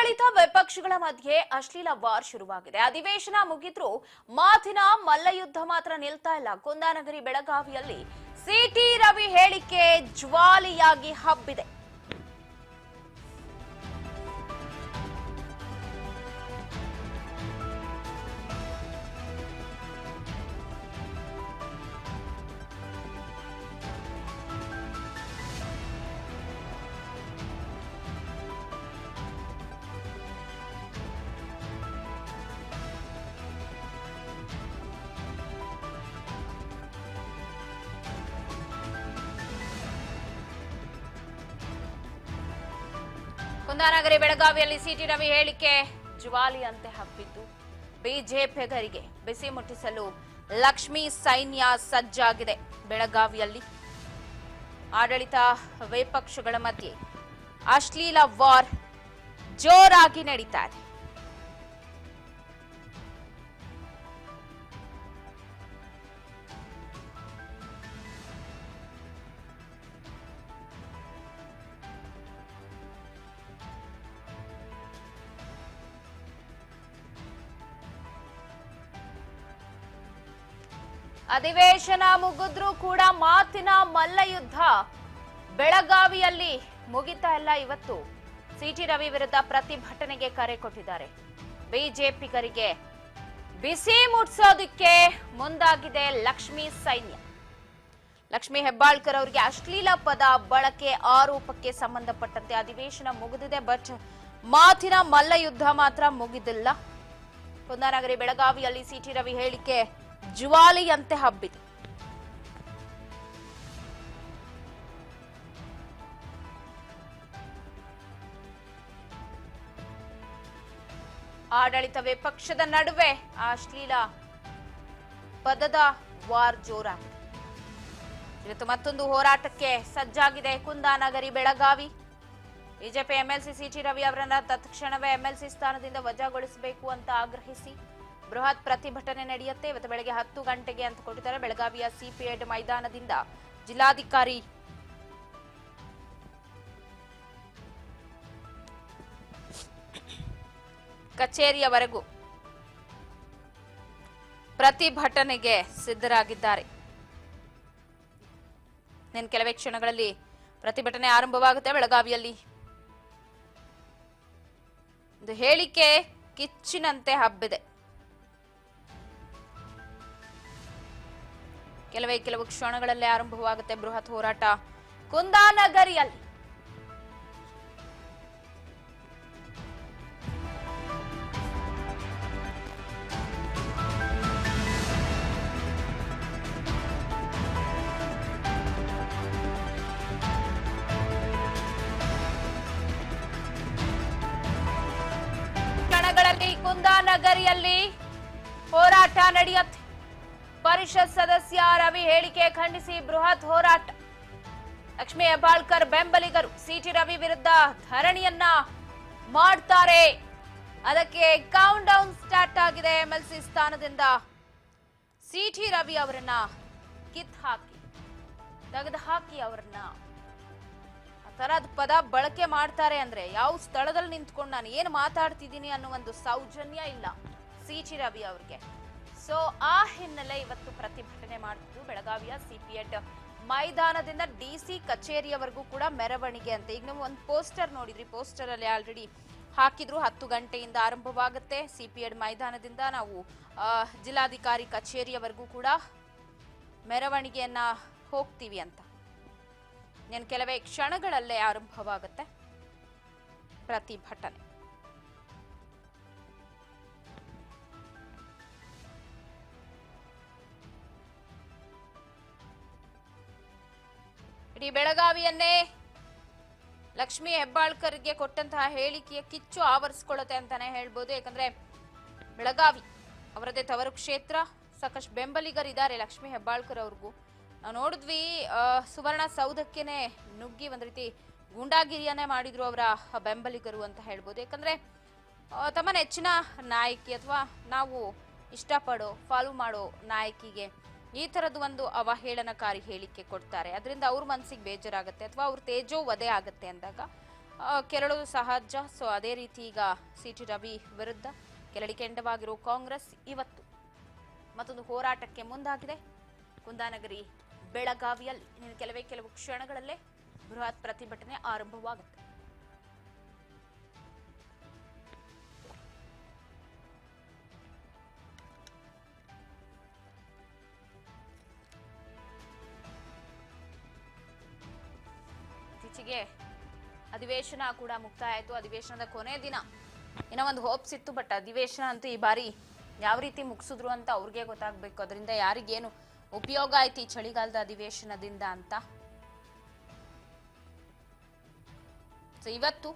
ಆಡಳಿತ ವಿಪಕ್ಷಗಳ ಮಧ್ಯೆ ಅಶ್ಲೀಲ ವಾರ್ ಶುರುವಾಗಿದೆ. ಅಧಿವೇಶನ ಮುಗಿದ್ರೂ ಮಾತಿನ ಮಲ್ಲಯುದ್ಧ ಮಾತ್ರ ನಿಲ್ತಾ ಇಲ್ಲ. ಕುಂದಾನಗರಿ ಬೆಳಗಾವಿಯಲ್ಲಿ ಸಿಟಿ ರವಿ ಹೇಳಿಕೆ ಜ್ವಾಲಿಯಾಗಿ ಹಬ್ಬಿದೆ. ಕುಂದಾನಗರಿ ಬೆಳಗಾವಿಯಲ್ಲಿ ಸಿಟಿ ರವಿ ಹೇಳಿಕೆ ಜ್ವಾಲಿಯಂತೆ ಹಬ್ಬಿದ್ದು ಬಿಜೆಪಿಗರಿಗೆ ಬಿಸಿ ಮುಟ್ಟಿಸಲು ಲಕ್ಷ್ಮೀ ಸೈನ್ಯ ಸಜ್ಜಾಗಿದೆ. ಬೆಳಗಾವಿಯಲ್ಲಿ ಆಡಳಿತ ವಿಪಕ್ಷಗಳ ಮಧ್ಯೆ ಅಶ್ಲೀಲ ವಾರ್ ಜೋರಾಗಿ ನಡೀತಾ ಇದೆ. ಅಧಿವೇಶನ ಮುಗಿದ್ರೂ ಕೂಡ ಮಾತಿನ ಮಲ್ಲಯುದ್ಧ ಬೆಳಗಾವಿಯಲ್ಲಿ ಮುಗಿತಾ ಇಲ್ಲ. ಇವತ್ತು ಸಿಟಿ ರವಿ ವಿರುದ್ಧ ಪ್ರತಿಭಟನೆಗೆ ಕರೆ ಕೊಟ್ಟಿದ್ದಾರೆ. ಬಿಜೆಪಿಗರಿಗೆ ಬಿಸಿ ಮುಟ್ಸೋದಕ್ಕೆ ಮುಂದಾಗಿದೆ ಲಕ್ಷ್ಮೀ ಸೈನ್ಯ. ಲಕ್ಷ್ಮೀ ಹೆಬ್ಬಾಳ್ಕರ್ ಅವರಿಗೆ ಅಶ್ಲೀಲ ಪದ ಬಳಕೆ ಆರೋಪಕ್ಕೆ ಸಂಬಂಧಪಟ್ಟಂತೆ ಅಧಿವೇಶನ ಮುಗಿದಿದೆ. ಬಟ್ ಮಾತಿನ ಮಲ್ಲಯುದ್ಧ ಮಾತ್ರ ಮುಗಿದಿಲ್ಲ. ಕುಂದಾನಗರಿ ಬೆಳಗಾವಿಯಲ್ಲಿ ಸಿಟಿ ರವಿ ಹೇಳಿಕೆ ಜ್ವಾಲಿಯಂತೆ ಹಬ್ಬಿದೆ. ಆಡಳಿತ ವಿಪಕ್ಷದ ನಡುವೆ ಅಶ್ಲೀಲ ಪದದ ವಾರ್ ಜೋರಾಗಿದೆ. ಇವತ್ತು ಮತ್ತೊಂದು ಹೋರಾಟಕ್ಕೆ ಸಜ್ಜಾಗಿದೆ Kundanagari Belagavi. BJP MLC CT Ravi ಅವರನ್ನ ತತ್ಕ್ಷಣವೇ ಎಂಎಲ್ಸಿ ಸ್ಥಾನದಿಂದ ವಜಾಗೊಳಿಸಬೇಕು ಅಂತ ಆಗ್ರಹಿಸಿ ಬೃಹತ್ ಪ್ರತಿಭಟನೆ ನಡೆಯುತ್ತೆ. ಇವತ್ತು ಬೆಳಗ್ಗೆ 10 ಗಂಟೆಗೆ ಅಂತ ಕೊಟ್ಟಿದ್ದಾರೆ. ಬೆಳಗಾವಿಯ ಸಿಪಿಎಡ್ ಮೈದಾನದಿಂದ ಜಿಲ್ಲಾಧಿಕಾರಿ ಕಚೇರಿಯವರೆಗೂ ಪ್ರತಿಭಟನೆಗೆ ಸಿದ್ಧರಾಗಿದ್ದಾರೆ. ಇನ್ನು ಕೆಲವೇ ಕ್ಷಣಗಳಲ್ಲಿ ಪ್ರತಿಭಟನೆ ಆರಂಭವಾಗುತ್ತೆ. ಬೆಳಗಾವಿಯಲ್ಲಿ ಒಂದು ಹೇಳಿಕೆ ಕಿಚ್ಚಿನಂತೆ ಹಬ್ಬಿದೆ. ಕೆಲವು ಕ್ಷಣಗಳಲ್ಲೇ ಆರಂಭವಾಗುತ್ತೆ ಬೃಹತ್ ಹೋರಾಟ ಕುಂದಾನಗರಿಯಲ್ಲಿ. ಕುಂದಾನಗರಿಯಲ್ಲಿ ಹೋರಾಟ ನಡೆಯುತ್ತೆ. ಪರಿಷತ್ ಸದಸ್ಯ ರವಿ ಹೇಳಿಕೆ ಖಂಡಿಸಿ ಬೃಹತ್ ಹೋರಾಟ. ಲಕ್ಷ್ಮೀ ಹೆಬ್ಬಾಳ್ಕರ್ ಬೆಂಬಲಿಗರು ಸಿಟಿ ರವಿ ವಿರುದ್ಧ ಧರಣಿಯನ್ನ ಮಾಡ್ತಾರೆ. ಅದಕ್ಕೆ ಕೌಂಟ್ ಡೌನ್ ಸ್ಟಾರ್ಟ್ ಆಗಿದೆ. ಎಂಎಲ್ಸಿ ಸ್ಥಾನದಿಂದ ಸಿಟಿ ರವಿ ಅವರನ್ನ ಕಿತ್ ಹಾಕಿ ತೆಗೆದು ಹಾಕಿ ಅವರನ್ನ ಆ ತರದ್ ಪದ ಬಳಕೆ ಮಾಡ್ತಾರೆ ಅಂದ್ರೆ ಯಾವ ಸ್ಥಳದಲ್ಲಿ ನಿಂತ್ಕೊಂಡು ನಾನು ಏನು ಮಾತಾಡ್ತಿದ್ದೀನಿ ಅನ್ನೋ ಒಂದು ಸೌಜನ್ಯ ಇಲ್ಲ ಸಿಟಿ ರವಿ ಅವ್ರಿಗೆ. ಸೊ ಆ ಹಿನ್ನೆಲೆ ಇವತ್ತು ಪ್ರತಿಭಟನೆ ಮಾಡ್ತಿದ್ದು ಬೆಳಗಾವಿಯ ಸಿಪಿಎಡ್ ಮೈದಾನದಿಂದ ಡಿಸಿ ಕಚೇರಿಯವರೆಗೂ ಕೂಡ ಮೆರವಣಿಗೆ ಅಂತ. ಈಗ ನೀವು ಒಂದು ಪೋಸ್ಟರ್ ನೋಡಿದ್ರಿ, ಪೋಸ್ಟರ್ ಅಲ್ಲಿ ಆಲ್ರೆಡಿ ಹಾಕಿದ್ರು. 10 ಗಂಟೆಯಿಂದ ಆರಂಭವಾಗುತ್ತೆ. ಸಿಪಿಎಡ್ ಮೈದಾನದಿಂದ ನಾವು ಜಿಲ್ಲಾಧಿಕಾರಿ ಕಚೇರಿಯವರೆಗೂ ಕೂಡ ಮೆರವಣಿಗೆಯನ್ನ ಹೋಗ್ತೀವಿ ಅಂತ. ಇನ್ನು ಕೆಲವೇ ಕ್ಷಣಗಳಲ್ಲೇ ಆರಂಭವಾಗುತ್ತೆ ಪ್ರತಿಭಟನೆ. ಇಡೀ ಬೆಳಗಾವಿಯನ್ನೇ ಲಕ್ಷ್ಮೀ ಹೆಬ್ಬಾಳ್ಕರ್ಗೆ ಕೊಟ್ಟಂತಹ ಹೇಳಿಕೆಯ ಕಿಚ್ಚು ಆವರಿಸಿಕೊಳ್ಳುತ್ತೆ ಅಂತಾನೆ ಹೇಳ್ಬೋದು. ಯಾಕಂದ್ರೆ ಬೆಳಗಾವಿ ಅವರದೇ ತವರು ಕ್ಷೇತ್ರ, ಸಾಕಷ್ಟು ಬೆಂಬಲಿಗರಿದ್ದಾರೆ ಲಕ್ಷ್ಮೀ ಹೆಬ್ಬಾಳ್ಕರ್ ಅವ್ರಿಗೂ. ನಾವು ನೋಡಿದ್ವಿ ಸುವರ್ಣ ಸೌಧಕ್ಕೇನೆ ನುಗ್ಗಿ ಒಂದ್ ರೀತಿ ಗೂಂಡಾಗಿರಿಯನ್ನೇ ಮಾಡಿದ್ರು ಅವರ ಬೆಂಬಲಿಗರು ಅಂತ ಹೇಳ್ಬೋದು. ಯಾಕಂದ್ರೆ ತಮ್ಮ ನೆಚ್ಚಿನ ನಾಯಕಿ ಅಥವಾ ನಾವು ಇಷ್ಟಪಡೋ ಫಾಲೋ ಮಾಡೋ ನಾಯಕಿಗೆ ಈ ತರದ ಒಂದು ಅವಹೇಳನಕಾರಿ ಹೇಳಿಕೆ ಕೊಡ್ತಾರೆ. ಅದರಿಂದ ಅವ್ರ ಮನಸ್ಸಿಗೆ ಬೇಜಾರಾಗುತ್ತೆ ಅಥವಾ ಅವ್ರ ತೇಜೋ ವಧೆ ಆಗುತ್ತೆ ಅಂದಾಗ ಕೆರಳುವುದು ಸಹಜ. ಸೊ ಅದೇ ರೀತಿ ಈಗ ಸಿಟಿ ರವಿ ವಿರುದ್ಧ ಕೆರಳಿಕೆಂಡವಾಗಿರುವ ಕಾಂಗ್ರೆಸ್ ಇವತ್ತು ಮತ್ತೊಂದು ಹೋರಾಟಕ್ಕೆ ಮುಂದಾಗಿದೆ. ಕುಂದಾನಗರಿ ಬೆಳಗಾವಿಯಲ್ಲಿ ಇನ್ನು ಕೆಲವು ಕ್ಷಣಗಳಲ್ಲೇ ಬೃಹತ್ ಪ್ರತಿಭಟನೆ ಆರಂಭವಾಗುತ್ತೆ. ಇತ್ತೀಚೆಗೆ ಅಧಿವೇಶನ ಕೂಡ ಮುಕ್ತಾಯ ಆಯಿತು. ಅಧಿವೇಶನದ ಕೊನೆ ದಿನ ಏನೋ ಒಂದು ಹೋಪ್ಸ್ ಇತ್ತು, ಬಟ್ ಅಧಿವೇಶನ ಅಂತೂ ಈ ಬಾರಿ ಯಾವ ರೀತಿ ಮುಗಿಸಿದ್ರು ಅಂತ ಅವ್ರಿಗೆ ಗೊತ್ತಾಗಬೇಕು. ಅದರಿಂದ ಯಾರಿಗೇನು ಉಪಯೋಗ ಆಯ್ತು ಈ ಚಳಿಗಾಲದ ಅಧಿವೇಶನದಿಂದ ಅಂತ. ಇವತ್ತು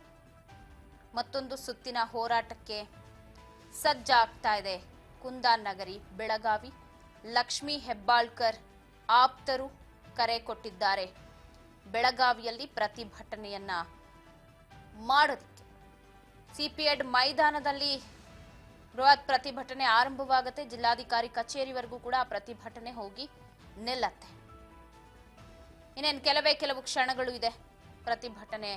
ಮತ್ತೊಂದು ಸುತ್ತಿನ ಹೋರಾಟಕ್ಕೆ ಸಜ್ಜಾಗ್ತಾ ಇದೆ ಕುಂದಾನಗರಿ ಬೆಳಗಾವಿ. ಲಕ್ಷ್ಮೀ ಹೆಬ್ಬಾಳ್ಕರ್ ಆಪ್ತರು ಕರೆ ಕೊಟ್ಟಿದ್ದಾರೆ ಬೆಳಗಾವಿಯಲ್ಲಿ ಪ್ರತಿಭಟನೆಯನ್ನ ಮಾಡೋದಕ್ಕೆ. ಸಿಪಿಎಡ್ ಮೈದಾನದಲ್ಲಿ ಬೃಹತ್ ಪ್ರತಿಭಟನೆ ಆರಂಭವಾಗುತ್ತೆ. ಜಿಲ್ಲಾಧಿಕಾರಿ ಕಚೇರಿವರೆಗೂ ಕೂಡ ಪ್ರತಿಭಟನೆ ಹೋಗಿ ನಿಲ್ಲತ್ತೆ. ಇನ್ನೇನು ಕೆಲವು ಕ್ಷಣಗಳು ಇದೆ ಪ್ರತಿಭಟನೆ